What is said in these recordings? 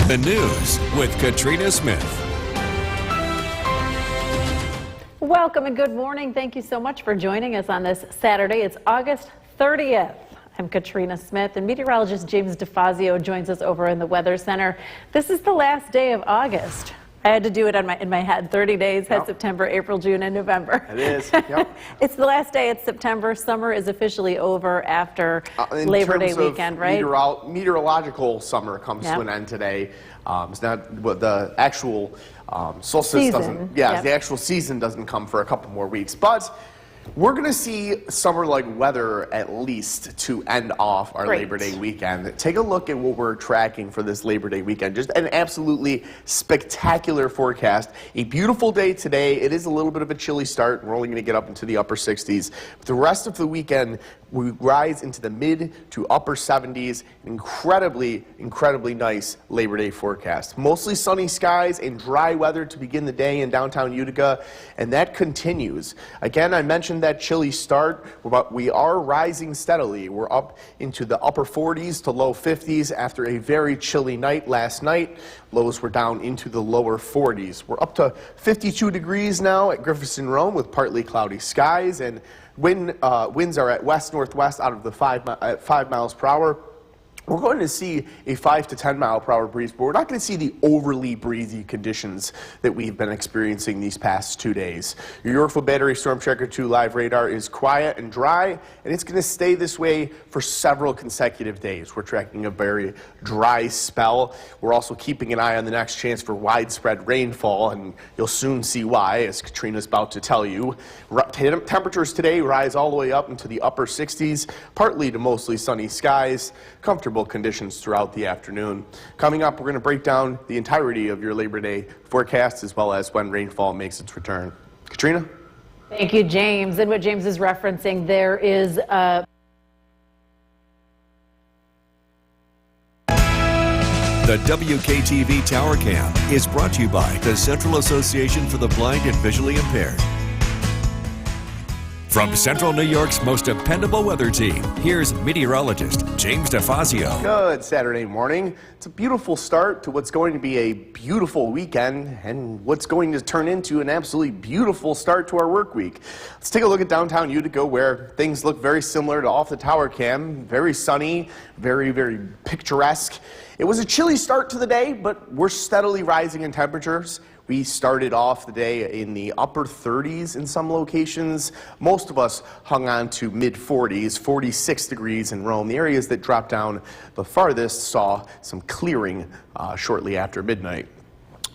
The news with Katrina Smith. Welcome and good morning. Thank you so much for joining us on this Saturday. It's August 30th. I'm Katrina Smith, and meteorologist James DeFazio joins us over in the Weather Center. This is the last day of August. I had to do it in my head. 30 days, had September, April, June, and November. It is, yep. It's the last day. It's September. Summer is officially over after Labor Day weekend, right? Meteorological summer comes to an end today. It's not what the actual solstice season. The actual season doesn't come for a couple more weeks. But we're going to see summer-like weather at least to end off our Labor Day weekend. Take a look at what we're tracking for this Labor Day weekend. Just an absolutely spectacular forecast. A beautiful day today. It is a little bit of a chilly start. We're only going to get up into the upper 60s. But the rest of the weekend, we rise into the mid to upper 70s. Incredibly nice Labor Day forecast. Mostly sunny skies and dry weather to begin the day in downtown Utica, and that continues. Again, I mentioned that chilly start, but we are rising steadily. We're up into the upper 40s to low 50s after a very chilly night last night. Lows were down into the lower 40s. We're up to 52 degrees now at Griffiths & Rome with partly cloudy skies, and winds are at west-northwest out of the 5 miles per hour. We're going to see a 5 to 10 mile per hour breeze, but we're not going to see the overly breezy conditions that we've been experiencing these past 2 days. Your Yorkville Battery Storm Tracker 2 live radar is quiet and dry, and it's going to stay this way for several consecutive days. We're tracking a very dry spell. We're also keeping an eye on the next chance for widespread rainfall, and you'll soon see why, as Katrina's about to tell you. Temperatures today rise all the way up into the upper 60s, partly to mostly sunny skies, comfortable conditions throughout the afternoon. Coming up, we're going to break down the entirety of your Labor Day forecast as well as when rainfall makes its return. Katrina? Thank you, James. And what James is referencing, there is a The WKTV Tower Cam is brought to you by the Central Association for the Blind and Visually Impaired. From Central New York's most dependable weather team, here's meteorologist James DeFazio. Good Saturday morning. It's a beautiful start to what's going to be a beautiful weekend and what's going to turn into an absolutely beautiful start to our work week. Let's take a look at downtown Utica, where things look very similar to off the tower cam. Very sunny, very picturesque. It was a chilly start to the day, but we're steadily rising in temperatures. We started off the day in the upper 30s in some locations. Most of us hung on to mid-40s, 46 degrees in Rome. The areas that dropped down the farthest saw some clearing shortly after midnight.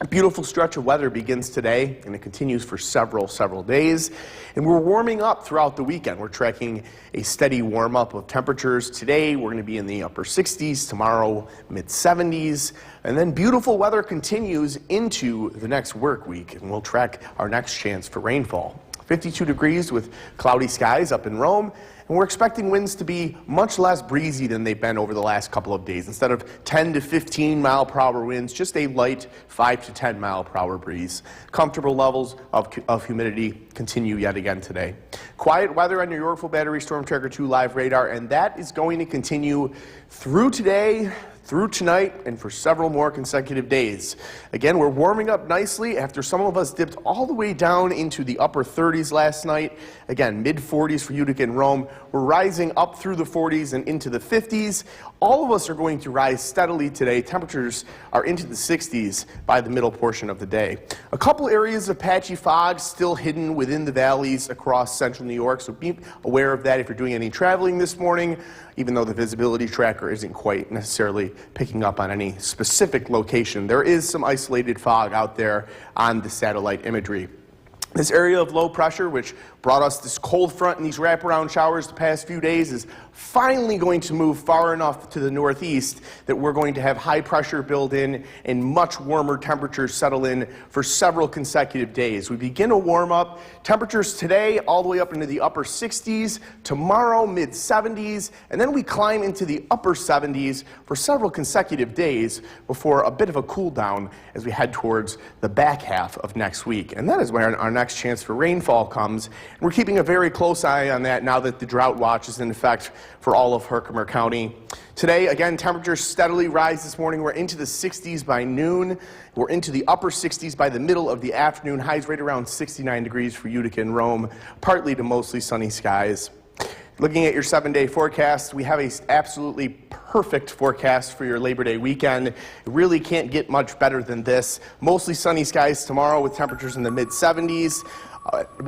A beautiful stretch of weather begins today, and it continues for several days. And we're warming up throughout the weekend. We're tracking a steady warm-up of temperatures. Today, we're going to be in the upper 60s, tomorrow, mid-70s. And then beautiful weather continues into the next work week, and we'll track our next chance for rainfall. 52 degrees with cloudy skies up in Rome. And we're expecting winds to be much less breezy than they've been over the last couple of days. Instead of 10 to 15 mile per hour winds, just a light 5 to 10 mile per hour breeze. Comfortable levels of humidity continue yet again today. Quiet weather on your Yorkville Battery Storm Tracker 2 live radar, and that is going to continue through today, through tonight, and for several more consecutive days. Again, we're warming up nicely after some of us dipped all the way down into the upper 30s last night. Again, mid-40s for Utica and Rome. We're rising up through the 40s and into the 50s. All of us are going to rise steadily today. Temperatures are into the 60s by the middle portion of the day. A couple areas of patchy fog still hidden within the valleys across central New York, so be aware of that if you're doing any traveling this morning, even though the visibility tracker isn't quite necessarily picking up on any specific location. There is some isolated fog out there on the satellite imagery. This area of low pressure, which brought us this cold front and these wraparound showers the past few days, is finally going to move far enough to the northeast that we're going to have high pressure build in and much warmer temperatures settle in for several consecutive days. We begin to warm up. Temperatures today all the way up into the upper 60s, tomorrow mid-70s, and then we climb into the upper 70s for several consecutive days before a bit of a cool down as we head towards the back half of next week. And that is where our next chance for rainfall comes. And we're keeping a very close eye on that now that the drought watch is in effect for all of Herkimer County. Today, again, temperatures steadily rise this morning. We're into the 60s by noon. We're into the upper 60s by the middle of the afternoon. Highs right around 69 degrees for Utica and Rome, partly to mostly sunny skies. Looking at your 7-day forecast, we have an absolutely perfect forecast for your Labor Day weekend. It really can't get much better than this. Mostly sunny skies tomorrow with temperatures in the mid-70s.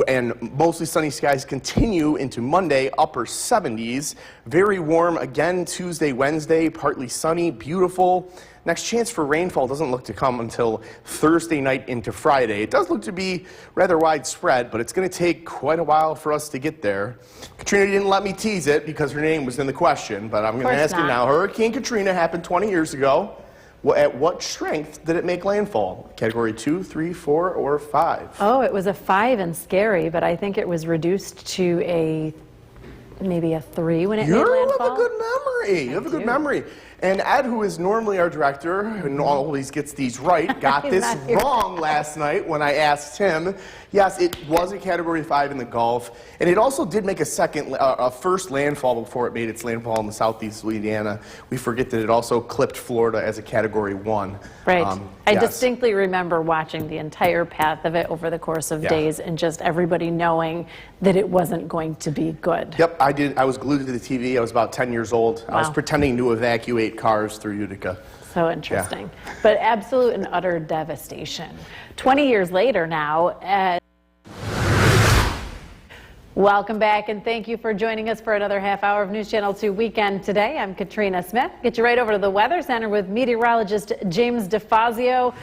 And mostly sunny skies continue into Monday, upper 70s. Very warm again Tuesday, Wednesday, partly sunny, beautiful. Next chance for rainfall doesn't look to come until Thursday night into Friday. It does look to be rather widespread, but it's going to take quite a while for us to get there. Katrina didn't let me tease it because her name was in the question, but I'm going to ask you now. Hurricane Katrina happened 20 years ago. At what strength did it make landfall? Category 2, 3, 4, or 5? Oh, it was a 5 and scary, but I think it was reduced to maybe a 3 when it made landfall. You have a good memory. You have a good memory. And Ed, who is normally our director and always gets these right, got this wrong last night when I asked him. Yes, it was a Category 5 in the Gulf, and it also did make a first landfall before it made its landfall in the southeast Louisiana. We forget that it also clipped Florida as a Category 1. Right. I distinctly remember watching the entire path of it over the course of days and just everybody knowing that it wasn't going to be good. Yep, I did. I was glued to the TV. I was about 10 years old. Wow. I was pretending to evacuate cars through Utica. So interesting. But absolute and utter devastation. 20 years later now. Welcome back, and thank you for joining us for another half hour of News Channel 2 Weekend Today. I'm Katrina Smith. Get you right over to the Weather Center with meteorologist James DeFazio.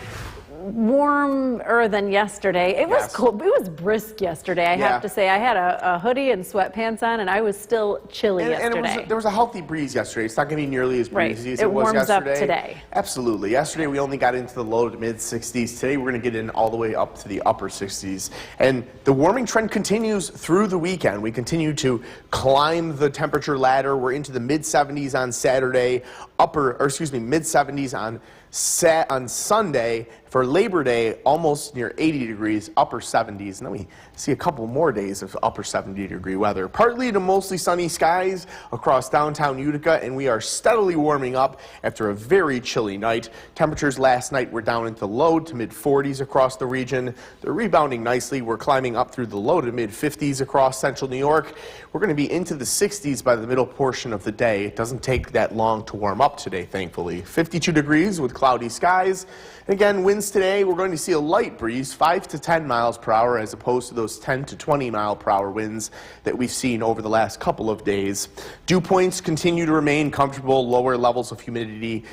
Warmer than yesterday. It was cold. It was brisk yesterday, I have to say. I had a hoodie and sweatpants on, and I was still chilly yesterday. And there was a healthy breeze yesterday. It's not going to be nearly as breezy as it was yesterday. It warms up today. Absolutely. Yesterday, we only got into the low to mid-60s. Today, we're going to get in all the way up to the upper 60s. And the warming trend continues through the weekend. We continue to climb the temperature ladder. We're into the mid-70s on Saturday, mid-70s on Sunday. For Labor Day, almost near 80 degrees, upper 70s, and then we see a couple more days of upper 70-degree weather. Partly to mostly sunny skies across downtown Utica, and we are steadily warming up after a very chilly night. Temperatures last night were down into low to mid-40s across the region. They're rebounding nicely. We're climbing up through the low to mid-50s across central New York. We're going to be into the 60s by the middle portion of the day. It doesn't take that long to warm up today, thankfully. 52 degrees with cloudy skies. And again, winds today, we're going to see a light breeze, 5 to 10 miles per hour, as opposed to those 10 to 20 mile per hour winds that we've seen over the last couple of days. Dew points continue to remain comfortable. Lower levels of humidity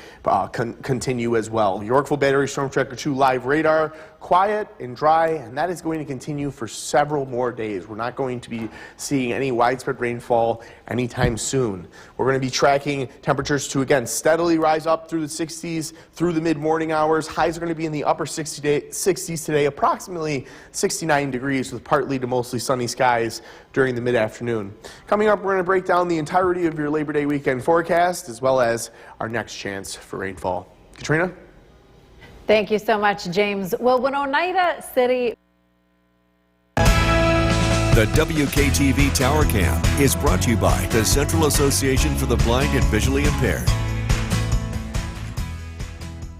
continue as well. Yorkville Battery Storm Tracker 2 live radar, quiet and dry, and that is going to continue for several more days. We're not going to be seeing any widespread rainfall anytime soon. We're going to be tracking temperatures to, again, steadily rise up through the 60s through the mid-morning hours. Highs are going to be in the upper 60s today, approximately 69 degrees with partly to mostly sunny skies during the mid-afternoon. Coming up, we're going to break down the entirety of your Labor Day weekend forecast as well as our next chance for rainfall. Katrina? Thank you so much, James. Well, when Oneida City... The WKTV Tower Cam is brought to you by the Central Association for the Blind and Visually Impaired.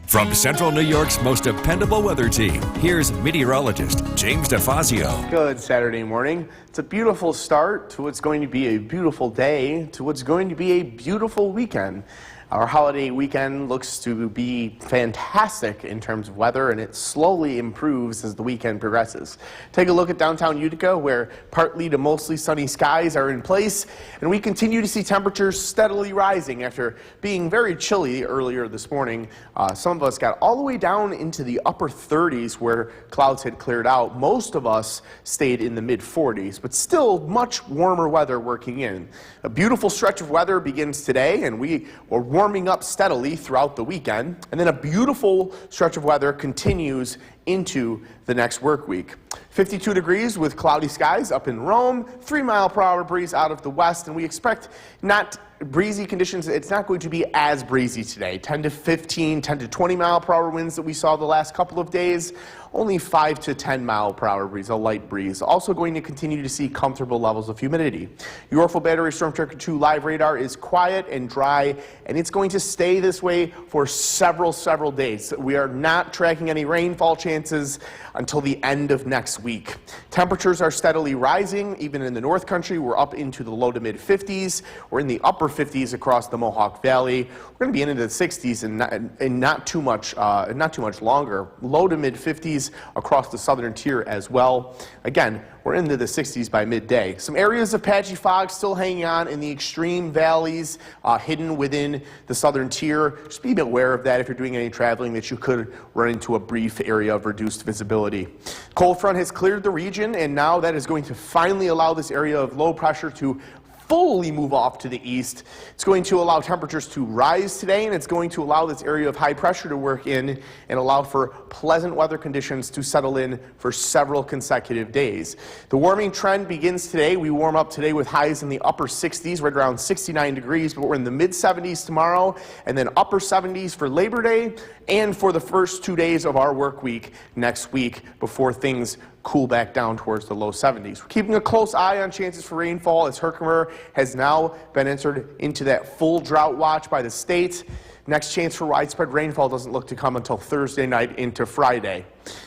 From Central New York's most dependable weather team, here's meteorologist James DeFazio. Good Saturday morning. It's a beautiful start to what's going to be a beautiful day, to what's going to be a beautiful weekend. Our holiday weekend looks to be fantastic in terms of weather, and it slowly improves as the weekend progresses. Take a look at downtown Utica, where partly to mostly sunny skies are in place, and we continue to see temperatures steadily rising after being very chilly earlier this morning. Some of us got all the way down into the upper 30s where clouds had cleared out. Most of us stayed in the mid-40s, but still much warmer weather working in. A beautiful stretch of weather begins today, and we are warming up steadily throughout the weekend, and then a beautiful stretch of weather continues into the next work week. 52 degrees with cloudy skies up in Rome, 3-mile-per-hour breeze out of the west, and we expect not breezy conditions. It's not going to be as breezy today. 10 to 15, 10 to 20-mile-per-hour winds that we saw the last couple of days. Only 5 to 10-mile-per-hour breeze, a light breeze. Also going to continue to see comfortable levels of humidity. Your Orful Battery Storm Tracker 2 live radar is quiet and dry, and it's going to stay this way for several days. We are not tracking any rainfall chances until the end of next week. Temperatures are steadily rising. Even in the North Country, we're up into the low to mid 50s. We're in the upper 50s across the Mohawk Valley. We're going to be into the 60s and not too much longer. Low to mid 50s across the southern tier as well. Again, we're into the 60s by midday. Some areas of patchy fog still hanging on in the extreme valleys hidden within the southern tier. Just be aware of that if you're doing any traveling, that you could run into a brief area of reduced visibility. Cold front has cleared the region, and now that is going to finally allow this area of low pressure to fully move off to the east. It's going to allow temperatures to rise today, and it's going to allow this area of high pressure to work in and allow for pleasant weather conditions to settle in for several consecutive days. The warming trend begins today. We warm up today with highs in the upper 60s, right around 69 degrees, but we're in the mid 70s tomorrow, and then upper 70s for Labor Day and for the first 2 days of our work week next week before things cool back down towards the low 70s. We're keeping a close eye on chances for rainfall as Herkimer has now been entered into that full drought watch by the state. Next chance for widespread rainfall doesn't look to come until Thursday night into Friday.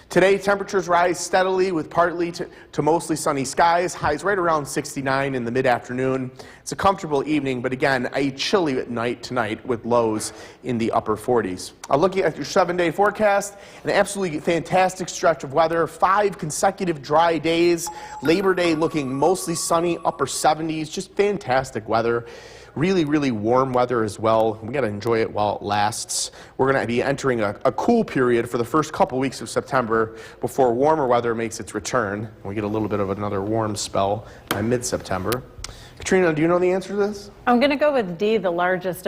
Today, temperatures rise steadily with partly to mostly sunny skies, highs right around 69 in the mid-afternoon. It's a comfortable evening, but again, a chilly night tonight with lows in the upper 40s. Looking at your 7-day forecast, an absolutely fantastic stretch of weather, 5 consecutive dry days. Labor Day looking mostly sunny, upper 70s, just fantastic weather. Really warm weather as well. We got to enjoy it while it lasts. We're going to be entering a cool period for the first couple weeks of September before warmer weather makes its return. We get a little bit of another warm spell by mid-September. Katrina, do you know the answer to this? I'm going to go with D, the largest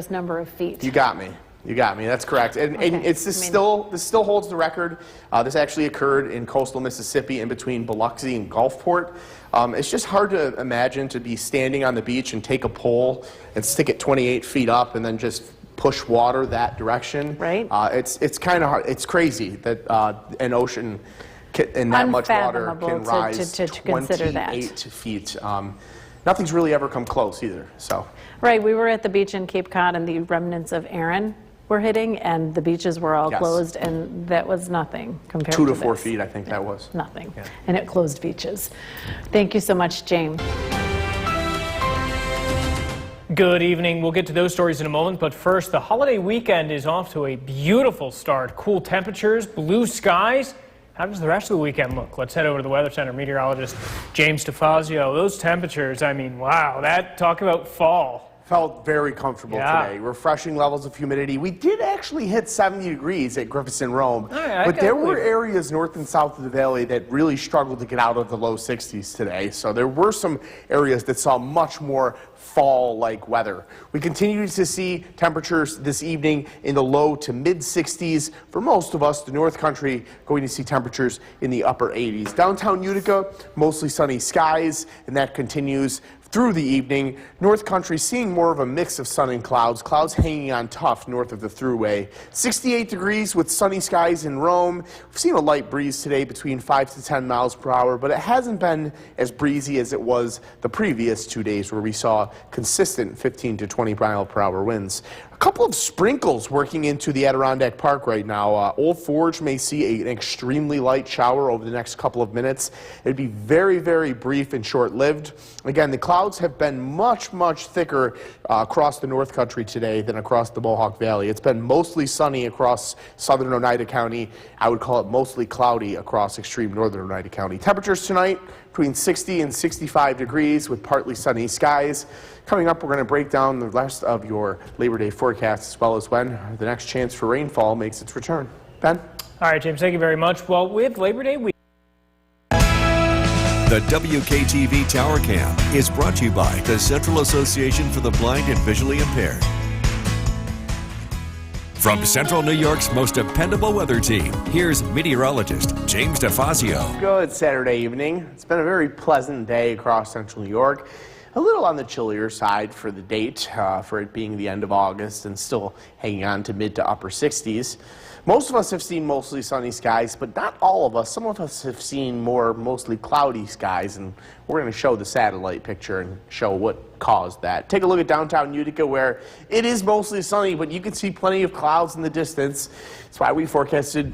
number of feet. You got me. You got me. That's correct. And this still holds the record. This actually occurred in coastal Mississippi in between Biloxi and Gulfport. It's just hard to imagine to be standing on the beach and take a pole and stick it 28 feet up and then just push water that direction. Right. It's kind of hard. It's crazy that an ocean in that much water can rise to 28 feet. Nothing's really ever come close either. So. Right. We were at the beach in Cape Cod, and the remnants of Aaron were hitting, and the beaches were all closed, and that was nothing compared to 2 to 4 this. feet, I think that was. Nothing. Yeah. And it closed beaches. Thank you so much, James. Good evening. We'll get to those stories in a moment, but first, the holiday weekend is off to a beautiful start. Cool temperatures, blue skies. How does the rest of the weekend look? Let's head over to the Weather Center. Meteorologist James DeFazio. Those temperatures, I mean, wow, talk about fall. Felt very comfortable today. Refreshing levels of humidity. We did actually hit 70 degrees at Griffiths and Rome, but there were areas north and south of the valley that really struggled to get out of the low 60s today. So there were some areas that saw much more fall-like weather. We continue to see temperatures this evening in the low to mid 60s. For most of us, the North Country, going to see temperatures in the upper 80s. Downtown Utica, mostly sunny skies, and that continues through the evening. North Country seeing more of a mix of sun and clouds. Clouds hanging on tough north of the Thruway. 68 degrees with sunny skies in Rome. We've seen a light breeze today between 5 to 10 miles per hour, but it hasn't been as breezy as it was the previous 2 days where we saw consistent 15 to 20 mile per hour winds. A couple of sprinkles working into the Adirondack Park right now. Old Forge may see an extremely light shower over the next couple of minutes. It'd be very brief and short-lived. Again, the clouds have been much thicker across the North Country today than across the Mohawk Valley. It's been mostly sunny across southern Oneida County. I would call it mostly cloudy across extreme northern Oneida County. Temperatures tonight between 60 and 65 degrees with partly sunny skies. Coming up, we're going to break down the rest of your Labor Day forecast as well as when the next chance for rainfall makes its return. Ben? All right, James, thank you very much. Well, with Labor Day week. The WKTV Tower Cam is brought to you by the Central Association for the Blind and Visually Impaired. From Central New York's most dependable weather team, here's meteorologist James DeFazio. Good Saturday evening. It's been a very pleasant day across Central New York. A little on the chillier side for the date, for it being the end of August and still hanging on to mid to upper 60s. Most of us have seen mostly sunny skies, but not all of us. Some of us have seen mostly cloudy skies, and we're going to show the satellite picture and show what caused that. Take a look at downtown Utica, where it is mostly sunny, but you can see plenty of clouds in the distance. That's why we forecasted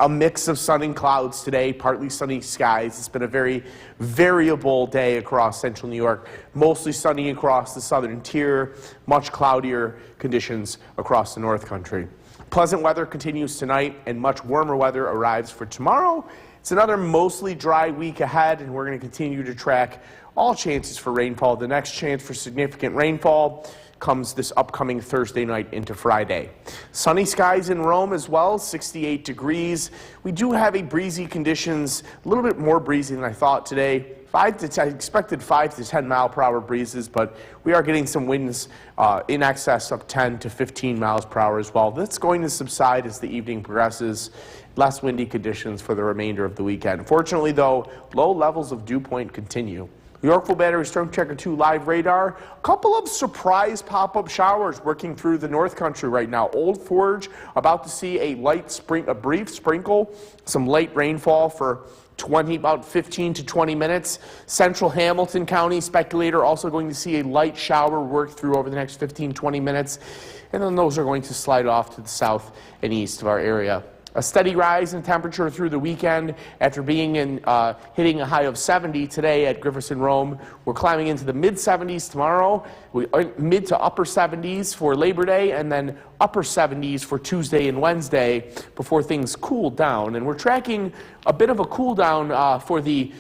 a mix of sun and clouds today, partly sunny skies. It's been a very variable day across Central New York, mostly sunny across the southern tier, much cloudier conditions across the North Country. Pleasant weather continues tonight, and much warmer weather arrives for tomorrow. It's another mostly dry week ahead, and we're going to continue to track all chances for rainfall. The next chance for significant rainfall comes this upcoming Thursday night into Friday. Sunny skies in Rome as well, 68 degrees. We do have a breezy conditions, a little bit more breezy than I thought today. I expected 5 to 10 mile per hour breezes, but we are getting some winds in excess of 10 to 15 miles per hour as well. That's going to subside as the evening progresses. Less windy conditions for the remainder of the weekend. Fortunately, though, low levels of dew point continue. Yorkville Battery Storm Checker 2 live radar. A couple of surprise pop-up showers working through the North Country right now. Old Forge about to see a brief sprinkle, some late rainfall for about 15 to 20 minutes. Central Hamilton County speculator also going to see a light shower work through over the next 15-20 minutes, and then those are going to slide off to the south and east of our area. A steady rise in temperature through the weekend after being hitting a high of 70 today at Griffiths and Rome. We're climbing into the mid-70s tomorrow, mid to upper 70s for Labor Day, and then upper 70s for Tuesday and Wednesday before things cool down. And we're tracking a bit of a cool down for the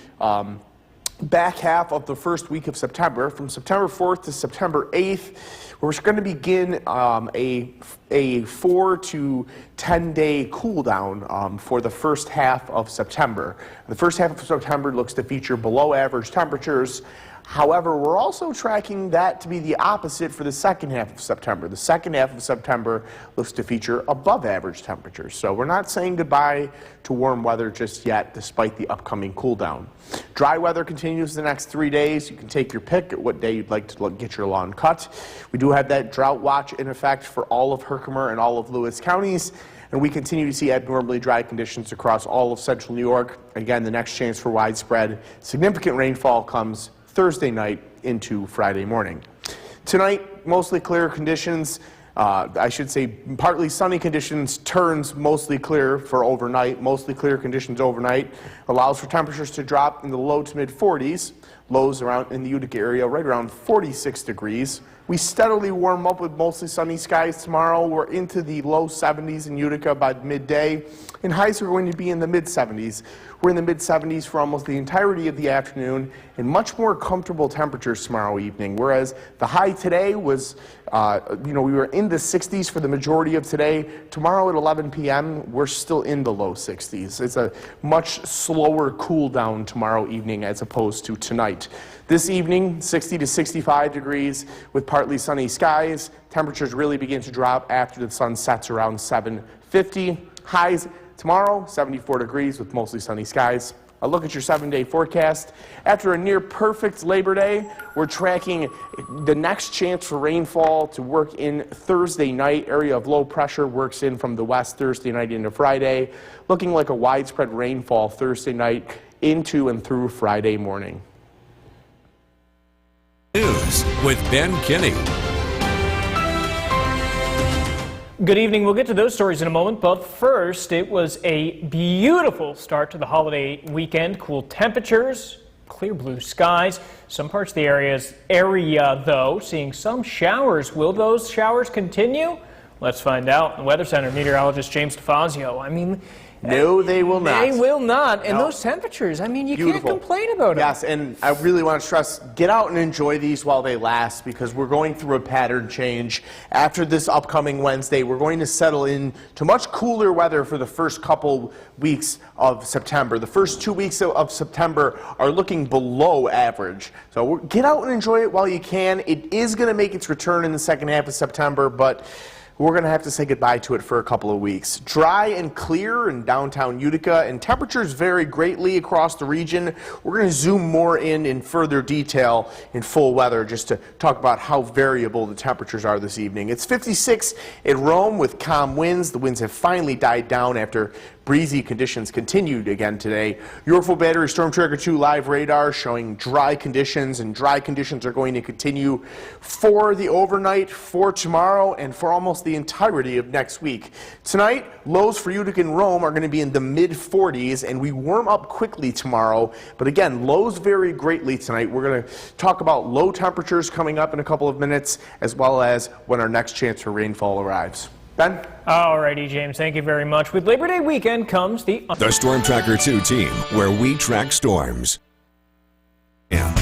back half of the first week of September, from September 4th to September 8th. We're going to begin a 4 to 10 day cool down for the first half of September. The first half of September looks to feature below average temperatures. However, we're also tracking that to be the opposite for the second half of September. The second half of September looks to feature above average temperatures. So we're not saying goodbye to warm weather just yet, despite the upcoming cool down. Dry weather continues the next 3 days. You can take your pick at what day you'd like to get your lawn cut. We do have that drought watch in effect for all of Herkimer and all of Lewis counties. And we continue to see abnormally dry conditions across all of Central New York. Again, the next chance for widespread significant rainfall comes Thursday night into Friday morning. Tonight, mostly clear conditions. I should say partly sunny conditions turns mostly clear for overnight. Mostly clear conditions overnight allows for temperatures to drop in the low to mid 40s. Lows around in the Utica area right around 46 degrees. We steadily warm up with mostly sunny skies tomorrow. We're into the low 70s in Utica by midday, and highs are going to be in the mid 70s. We're in the mid 70s for almost the entirety of the afternoon, and much more comfortable temperatures tomorrow evening. Whereas the high today was, we were in the 60s for the majority of today. Tomorrow at 11 p.m., we're still in the low 60s. It's a much slower cool down tomorrow evening as opposed to tonight. This evening, 60 to 65 degrees with partly sunny skies. Temperatures really begin to drop after the sun sets around 7:50. Highs tomorrow, 74 degrees with mostly sunny skies. A look at your 7-day forecast. After a near perfect Labor Day, we're tracking the next chance for rainfall to work in Thursday night. Area of low pressure works in from the west Thursday night into Friday. Looking like a widespread rainfall Thursday night into and through Friday morning. News with Ben Kinney. Good evening. We'll get to those stories in a moment, but first, it was a beautiful start to the holiday weekend. Cool temperatures, clear blue skies. Some parts of the area, though, seeing some showers. Will those showers continue? Let's find out. The Weather Center meteorologist James DeFazio. No, they will not. They will not. And No. those temperatures, you Beautiful. can't complain about it. Yes, and I really want to stress, get out and enjoy these while they last, because we're going through a pattern change. After this upcoming Wednesday, we're going to settle in to much cooler weather for the first couple weeks of September. The first 2 weeks of September are looking below average. So get out and enjoy it while you can. It is going to make its return in the second half of September, but we're going to have to say goodbye to it for a couple of weeks. Dry and clear in downtown Utica, and temperatures vary greatly across the region. We're going to zoom more in further detail in full weather just to talk about how variable the temperatures are this evening. It's 56 at Rome with calm winds. The winds have finally died down after breezy conditions continued again today. Yorkville Battery Storm Tracker 2 live radar showing dry conditions, and dry conditions are going to continue for the overnight, for tomorrow, and for almost the entirety of next week. Tonight, lows for Utica and Rome are going to be in the mid-40s, and we warm up quickly tomorrow. But again, lows vary greatly tonight. We're going to talk about low temperatures coming up in a couple of minutes, as well as when our next chance for rainfall arrives. Ben? All righty, James, thank you very much. With Labor Day weekend comes the Storm Tracker 2 team, where we track storms.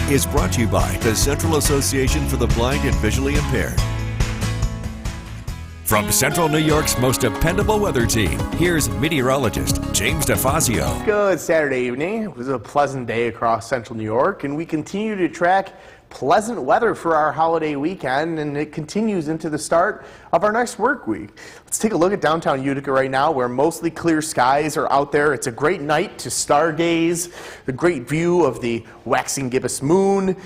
Is brought to you by the Central Association for the Blind and Visually Impaired. From Central New York's most dependable weather team, here's meteorologist James DeFazio. Good Saturday evening. It was a pleasant day across Central New York, and we continue to track pleasant weather for our holiday weekend, and it continues into the start of our next work week. Let's take a look at downtown Utica right now, where mostly clear skies are out there. It's a great night to stargaze, the great view of the waxing gibbous moon.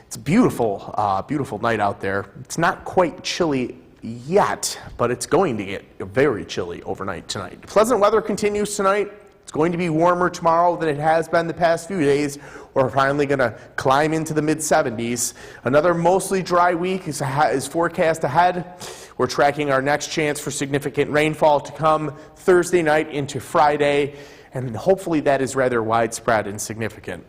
It's a beautiful, beautiful night out there. It's not quite chilly yet, but it's going to get very chilly overnight tonight. Pleasant weather continues tonight. It's going to be warmer tomorrow than it has been the past few days. We're finally going to climb into the mid-70s. Another mostly dry week is forecast ahead. We're tracking our next chance for significant rainfall to come Thursday night into Friday, and hopefully that is rather widespread and significant.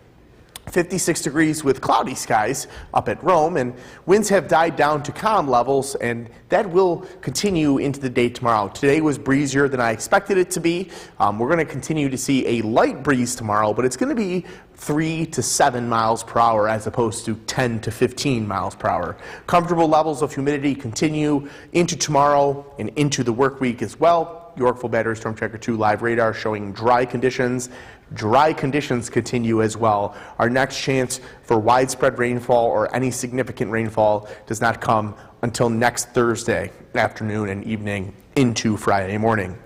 56 degrees with cloudy skies up at Rome, and winds have died down to calm levels, and that will continue into the day tomorrow. Today was breezier than I expected it to be. We're going to continue to see a light breeze tomorrow, but it's going to be 3 to 7 miles per hour as opposed to 10 to 15 miles per hour. Comfortable levels of humidity continue into tomorrow and into the work week as well. Yorkville Battery Storm Tracker 2 live radar showing dry conditions. Dry conditions continue as well. Our next chance for widespread rainfall or any significant rainfall does not come until next Thursday afternoon and evening into Friday morning.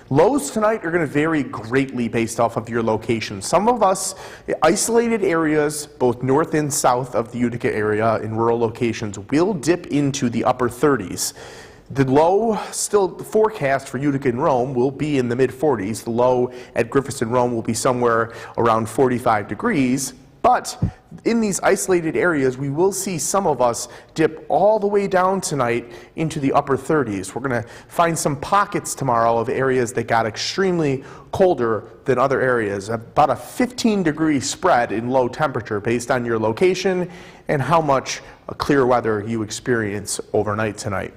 Lows tonight are going to vary greatly based off of your location. Some of us, isolated areas, both north and south of the Utica area in rural locations, will dip into the upper 30s. The low still forecast for Utica and Rome will be in the mid-40s. The low at Griffith and Rome will be somewhere around 45 degrees. But in these isolated areas, we will see some of us dip all the way down tonight into the upper 30s. We're going to find some pockets tomorrow of areas that got extremely colder than other areas. About a 15-degree spread in low temperature based on your location and how much clear weather you experience overnight tonight.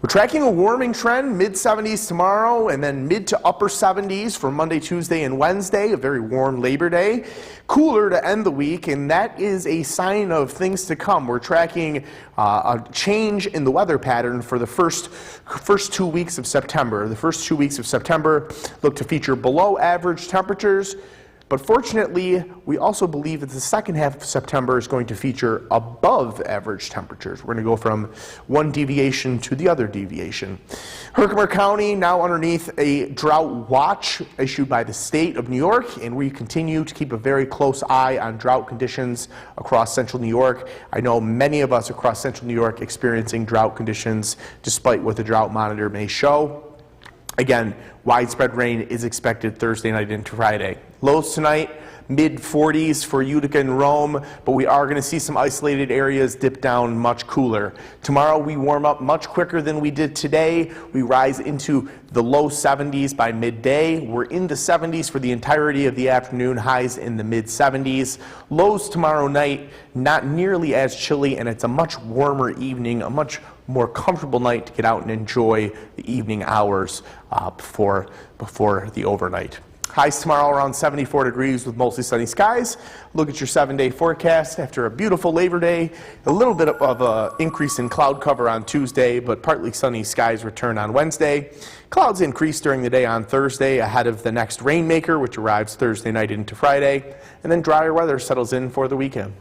We're tracking a warming trend, mid-70s tomorrow, and then mid to upper 70s for Monday, Tuesday, and Wednesday, a very warm Labor Day. Cooler to end the week, and that is a sign of things to come. We're tracking a change in the weather pattern for the first 2 weeks of September. The first 2 weeks of September look to feature below average temperatures. But fortunately, we also believe that the second half of September is going to feature above average temperatures. We're going to go from one deviation to the other deviation. Herkimer County now underneath a drought watch issued by the state of New York, and we continue to keep a very close eye on drought conditions across central New York. I know many of us across central New York experiencing drought conditions despite what the drought monitor may show. Again, widespread rain is expected Thursday night into Friday. Lows tonight, mid-40s for Utica and Rome, but we are going to see some isolated areas dip down much cooler. Tomorrow we warm up much quicker than we did today. We rise into the low 70s by midday. We're in the 70s for the entirety of the afternoon, highs in the mid-70s. Lows tomorrow night, not nearly as chilly, and it's a much warmer evening, a much more comfortable night to get out and enjoy the evening hours before the overnight. Highs tomorrow around 74 degrees with mostly sunny skies. Look at your 7-day forecast. After a beautiful Labor Day, a little bit of an increase in cloud cover on Tuesday, but partly sunny skies return on Wednesday. Clouds increase during the day on Thursday ahead of the next rainmaker, which arrives Thursday night into Friday, and then drier weather settles in for the weekend.